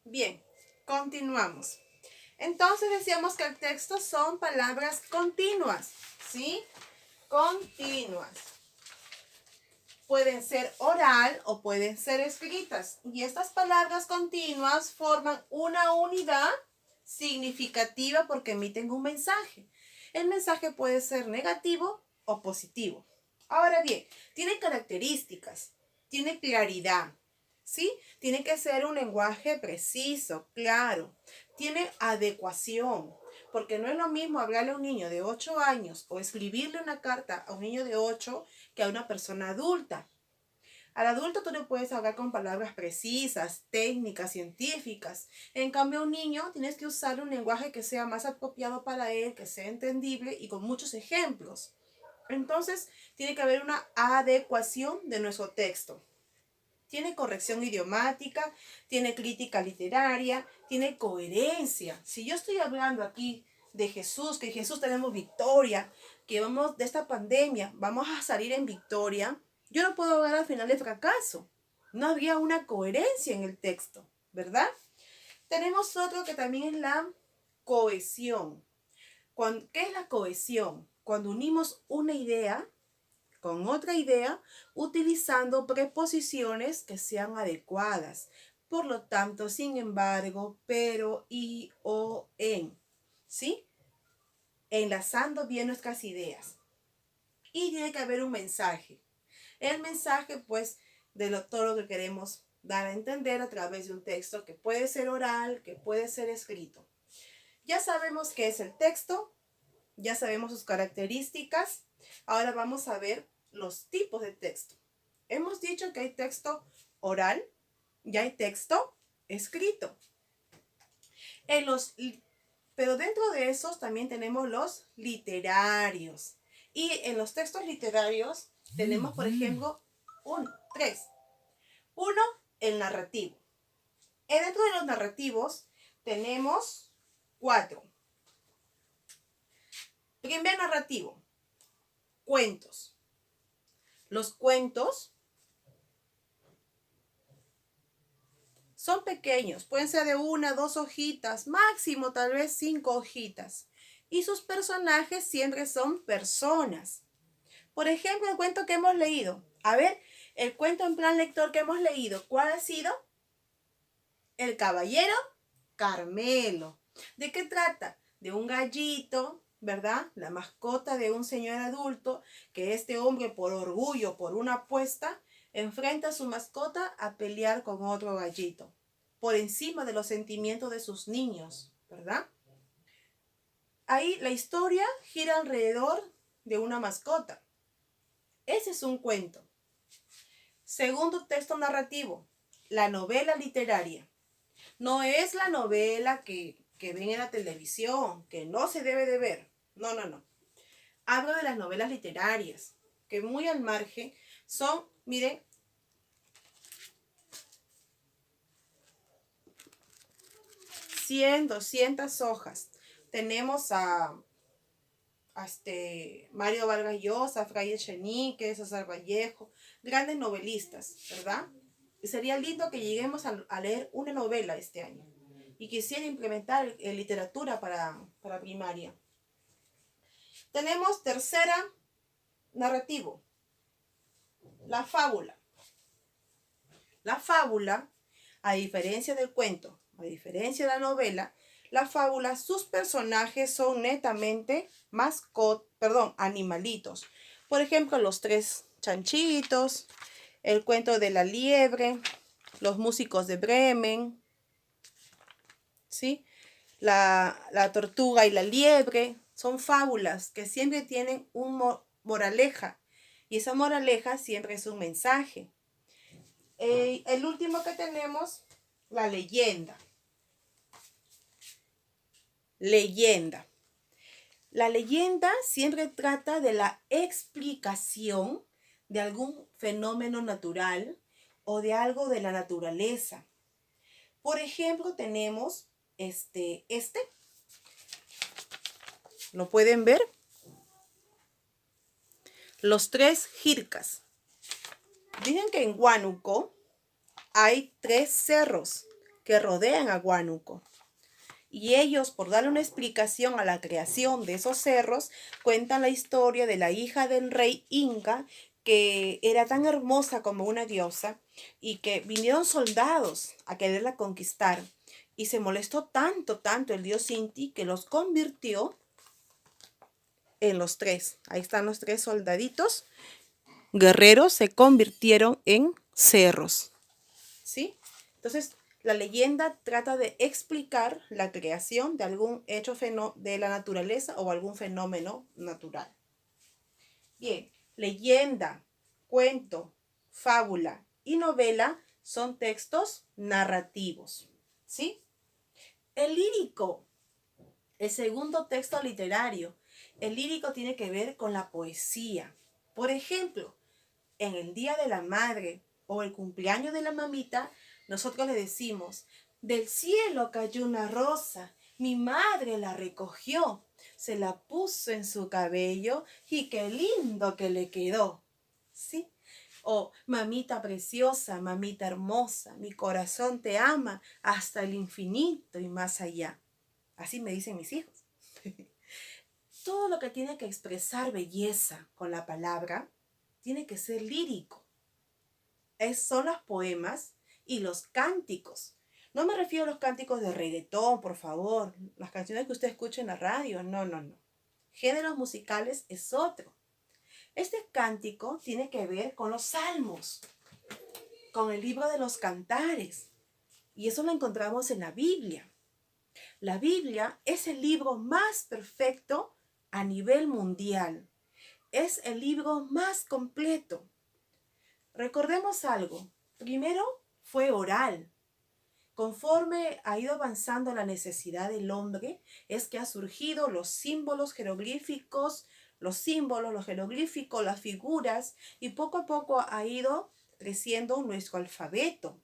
Bien, continuamos. Entonces decíamos que el texto son palabras continuas, ¿sí? Continuas. Pueden ser oral o pueden ser escritas. Y estas palabras continuas forman una unidad significativa porque emiten un mensaje. El mensaje puede ser negativo o positivo. Ahora bien, tiene características, tiene claridad, ¿sí? Tiene que ser un lenguaje preciso, claro. Tiene adecuación, porque no es lo mismo hablarle a un niño de 8 años o escribirle una carta a un niño de 8 que a una persona adulta. Al adulto tú le puedes hablar con palabras precisas, técnicas, científicas. En cambio, a un niño tienes que usar un lenguaje que sea más apropiado para él, que sea entendible y con muchos ejemplos. Entonces, tiene que haber una adecuación de nuestro texto. Tiene corrección idiomática, tiene crítica literaria, tiene coherencia. Si yo estoy hablando aquí de Jesús, que en Jesús tenemos victoria, que vamos de esta pandemia, vamos a salir en victoria, yo no puedo hablar al final de fracaso. No había una coherencia en el texto, ¿verdad? Tenemos otro que también es la cohesión. ¿Qué es la cohesión? Cuando unimos una idea con otra idea utilizando preposiciones que sean adecuadas. Por lo tanto, sin embargo, pero, y, o, en. ¿Sí? Enlazando bien nuestras ideas. Y tiene que haber un mensaje. El mensaje, pues, todo lo que queremos dar a entender a través de un texto que puede ser oral, que puede ser escrito. Ya sabemos qué es el texto, ya sabemos sus características. Ahora vamos a ver los tipos de texto. Hemos dicho que hay texto oral y hay texto escrito. Pero dentro de esos también tenemos los literarios. Y en los textos literarios tenemos, por ejemplo, tres. Uno, el narrativo. Y dentro de los narrativos tenemos 4. Primer narrativo, cuentos. Los cuentos son pequeños, pueden ser de 1, 2 hojitas, máximo tal vez 5 hojitas. Y sus personajes siempre son personas. Por ejemplo, el cuento que hemos leído. A ver, el cuento en plan lector que hemos leído, ¿cuál ha sido? El caballero Carmelo. ¿De qué trata? De un gallito, ¿verdad? La mascota de un señor adulto, que este hombre por orgullo, por una apuesta, enfrenta a su mascota a pelear con otro gallito, por encima de los sentimientos de sus niños, ¿verdad? Ahí la historia gira alrededor de una mascota. Ese es un cuento. Segundo texto narrativo, la novela literaria. No es la novela que ven en la televisión, que no se debe de ver. No, no, no. Hablo de las novelas literarias, que muy al margen son, miren, 100, 200 hojas. Tenemos a Mario Vargas Llosa, Fray Echenique, César Vallejo, grandes novelistas, ¿verdad? Y sería lindo que lleguemos a leer una novela este año. Y quisiera implementar literatura para primaria. Tenemos tercera narrativo, la fábula. La fábula, a diferencia del cuento, a diferencia de la novela, la fábula, sus personajes son netamente animalitos. Por ejemplo, los 3 chanchitos, el cuento de la liebre, los músicos de Bremen, ¿sí? La tortuga y la liebre, son fábulas que siempre tienen un moraleja. Y esa moraleja siempre es un mensaje. El último que tenemos, la leyenda. Leyenda. La leyenda siempre trata de la explicación de algún fenómeno natural o de algo de la naturaleza. Por ejemplo, tenemos ¿lo pueden ver? Los 3 jircas. Dicen que en Huánuco hay 3 cerros que rodean a Huánuco. Y ellos, por darle una explicación a la creación de esos cerros, cuentan la historia de la hija del rey Inca, que era tan hermosa como una diosa, y que vinieron soldados a quererla conquistar. Y se molestó tanto, tanto el dios Inti, que los convirtió en los tres. Ahí están los tres soldaditos. Guerreros se convirtieron en cerros. ¿Sí? Entonces, la leyenda trata de explicar la creación de algún hecho de la naturaleza o algún fenómeno natural. Bien, leyenda, cuento, fábula y novela son textos narrativos. ¿Sí? El lírico, el segundo texto literario. El lírico tiene que ver con la poesía. Por ejemplo, en el Día de la Madre o el cumpleaños de la mamita, nosotros le decimos, del cielo cayó una rosa, mi madre la recogió, se la puso en su cabello y qué lindo que le quedó. ¿Sí? O mamita preciosa, mamita hermosa, mi corazón te ama hasta el infinito y más allá. Así me dicen mis hijos. Todo lo que tiene que expresar belleza con la palabra tiene que ser lírico. Son los poemas y los cánticos. No me refiero a los cánticos de reggaetón, por favor, las canciones que usted escucha en la radio. No, no, no. Géneros musicales es otro. Este cántico tiene que ver con los salmos, con el libro de los cantares. Y eso lo encontramos en la Biblia. La Biblia es el libro más perfecto a nivel mundial. Es el libro más completo. Recordemos algo. Primero fue oral. Conforme ha ido avanzando la necesidad del hombre, es que ha surgido los símbolos jeroglíficos, los jeroglíficos, las figuras, y poco a poco ha ido creciendo nuestro alfabeto.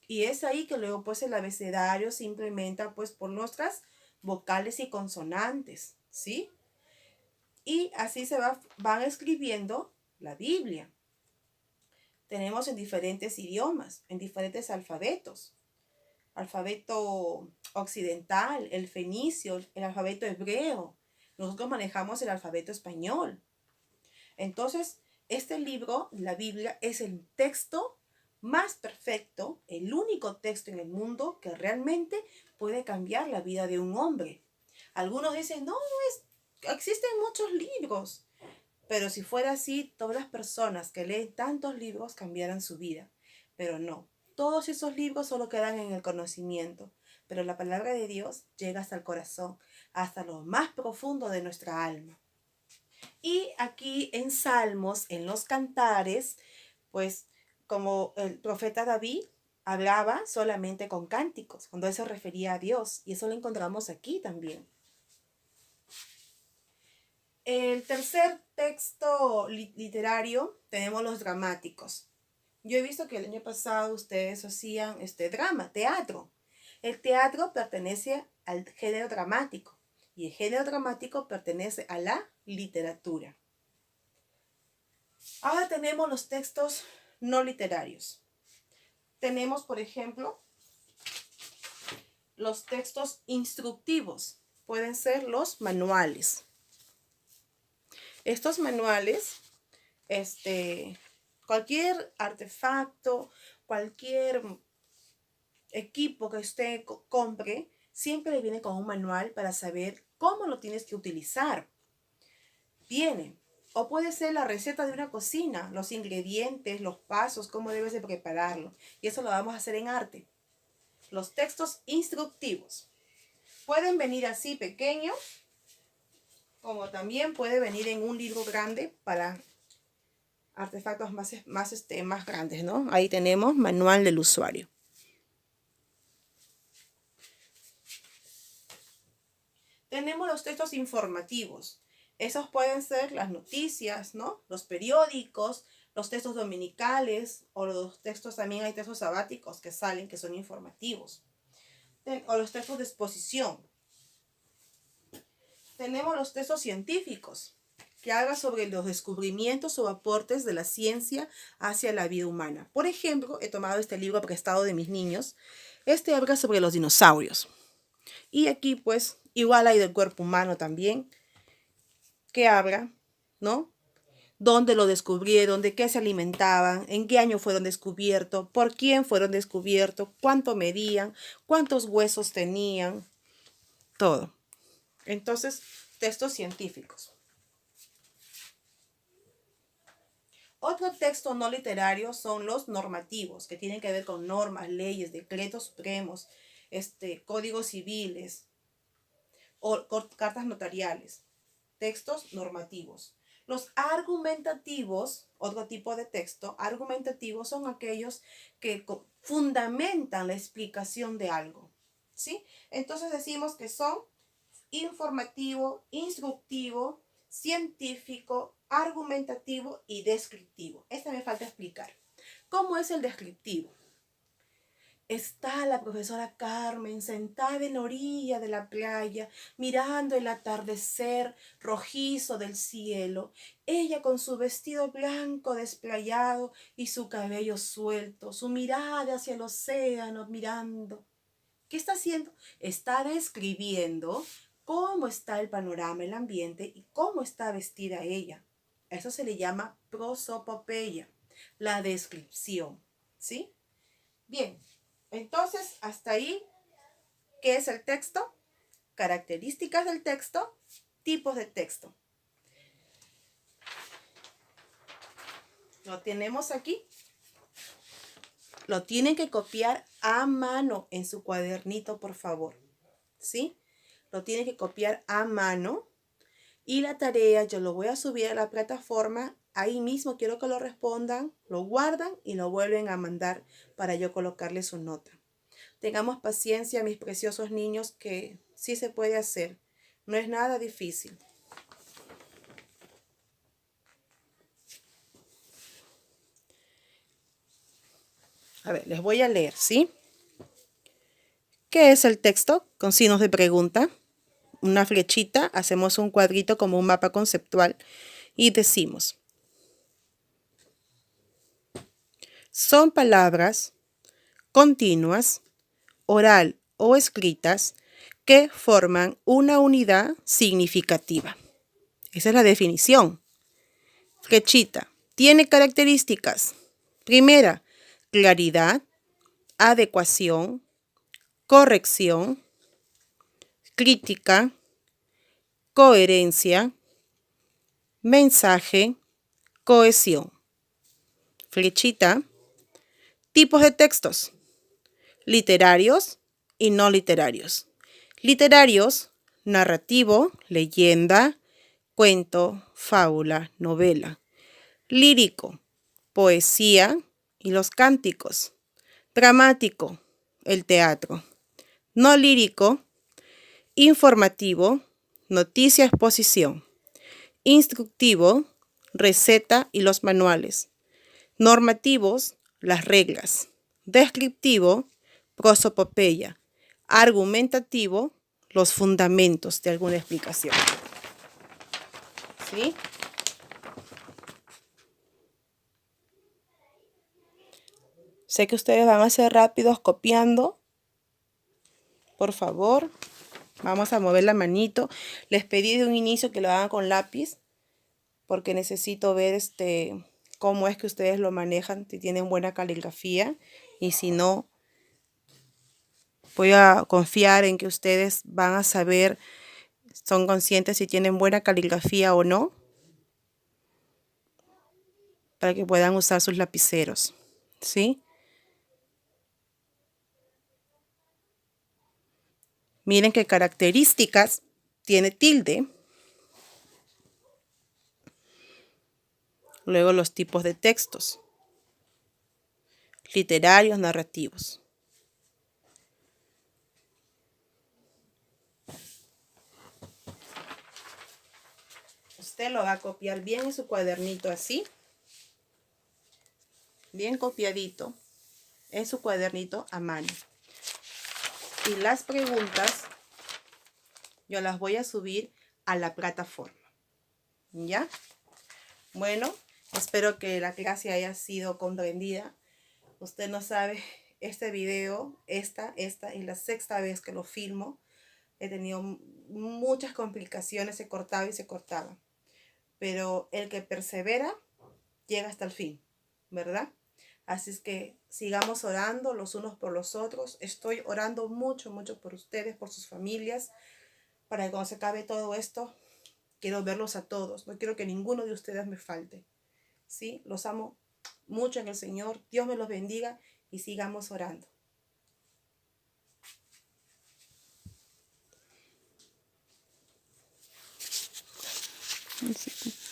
Y es ahí que luego pues el abecedario se implementa pues por nuestras vocales y consonantes, ¿sí? Y así van escribiendo la Biblia. Tenemos en diferentes idiomas, en diferentes alfabetos. Alfabeto occidental, el fenicio, el alfabeto hebreo. Nosotros manejamos el alfabeto español. Entonces, este libro, la Biblia, es el texto más perfecto, el único texto en el mundo que realmente puede cambiar la vida de un hombre. Algunos dicen, no, existen muchos libros. Pero si fuera así, todas las personas que leen tantos libros cambiaran su vida. Pero no, todos esos libros solo quedan en el conocimiento. Pero la palabra de Dios llega hasta el corazón, hasta lo más profundo de nuestra alma. Y aquí en Salmos, en los cantares, pues como el profeta David hablaba solamente con cánticos, cuando él se refería a Dios. Y eso lo encontramos aquí también. El tercer texto literario tenemos los dramáticos. Yo he visto que el año pasado ustedes hacían teatro. El teatro pertenece al género dramático y el género dramático pertenece a la literatura. Ahora tenemos los textos no literarios. Tenemos, por ejemplo, los textos instructivos. Pueden ser los manuales. Estos manuales, cualquier artefacto, cualquier equipo que usted compre, siempre le viene con un manual para saber cómo lo tienes que utilizar. Viene. O puede ser la receta de una cocina, los ingredientes, los pasos, cómo debes de prepararlo. Y eso lo vamos a hacer en arte. Los textos instructivos. Pueden venir así pequeños, como también puede venir en un libro grande para artefactos más grandes, ¿no? Ahí tenemos manual del usuario. Tenemos los textos informativos. Esos pueden ser las noticias, ¿no? Los periódicos, los textos dominicales, o los textos, también hay textos sabáticos que salen, que son informativos. O los textos de exposición. Tenemos los textos científicos, que habla sobre los descubrimientos o aportes de la ciencia hacia la vida humana. Por ejemplo, he tomado este libro prestado de mis niños. Este habla sobre los dinosaurios. Y aquí, pues, igual hay del cuerpo humano también, que habla, ¿no? Dónde lo descubrieron, de qué se alimentaban, en qué año fueron descubiertos, por quién fueron descubiertos, cuánto medían, cuántos huesos tenían, todo. Entonces, textos científicos. Otro texto no literario son los normativos, que tienen que ver con normas, leyes, decretos supremos, códigos civiles o cartas notariales. Textos normativos. Los argumentativos, otro tipo de texto, argumentativos son aquellos que fundamentan la explicación de algo, ¿sí? Entonces decimos que son informativo, instructivo, científico, argumentativo y descriptivo. Esta me falta explicar. ¿Cómo es el descriptivo? Está la profesora Carmen sentada en la orilla de la playa, mirando el atardecer rojizo del cielo. Ella con su vestido blanco desplayado y su cabello suelto, su mirada hacia el océano mirando. ¿Qué está haciendo? Está describiendo cómo está el panorama, el ambiente y cómo está vestida ella. Eso se le llama prosopopeya, la descripción, ¿sí? Bien. Entonces, hasta ahí, ¿qué es el texto? Características del texto, tipos de texto. Lo tenemos aquí. Lo tienen que copiar a mano en su cuadernito, por favor. ¿Sí? Lo tienen que copiar a mano. Y la tarea yo lo voy a subir a la plataforma. Ahí mismo quiero que lo respondan, lo guardan y lo vuelven a mandar para yo colocarle su nota. Tengamos paciencia, mis preciosos niños, que sí se puede hacer. No es nada difícil. A ver, les voy a leer, ¿sí? ¿Qué es el texto? Con signos de pregunta. Una flechita, hacemos un cuadrito como un mapa conceptual y decimos: son palabras continuas, oral o escritas, que forman una unidad significativa. Esa es la definición. Flechita. Tiene características. Primera, claridad, adecuación, corrección, crítica, coherencia, mensaje, cohesión. Flechita. Tipos de textos: literarios y no literarios. Literarios: narrativo, leyenda, cuento, fábula, novela. Lírico: poesía y los cánticos. Dramático: el teatro. No lírico: informativo, noticia, exposición. Instructivo: receta y los manuales. Normativos: las reglas. Descriptivo: prosopopeya. Argumentativo: los fundamentos de alguna explicación. ¿Sí? Sé que ustedes van a ser rápidos copiando. Por favor, vamos a mover la manito. Les pedí de un inicio que lo hagan con lápiz, porque necesito ver cómo es que ustedes lo manejan, si tienen buena caligrafía, y si no, voy a confiar en que ustedes van a saber, son conscientes si tienen buena caligrafía o no, para que puedan usar sus lapiceros, ¿sí? Miren qué características tiene tilde. Luego los tipos de textos: literarios, narrativos. Usted lo va a copiar bien en su cuadernito así. Bien copiadito en su cuadernito a mano. Y las preguntas yo las voy a subir a la plataforma. ¿Ya? Bueno, espero que la clase haya sido comprendida. Usted no sabe, este video, esta es la sexta vez que lo filmo. He tenido muchas complicaciones, se cortaba y se cortaba. Pero el que persevera llega hasta el fin, ¿verdad? Así es que sigamos orando los unos por los otros. Estoy orando mucho, mucho por ustedes, por sus familias, para que cuando se acabe todo esto, quiero verlos a todos. No quiero que ninguno de ustedes me falte. ¿Sí? Los amo mucho en el Señor. Dios me los bendiga y sigamos orando. No sé.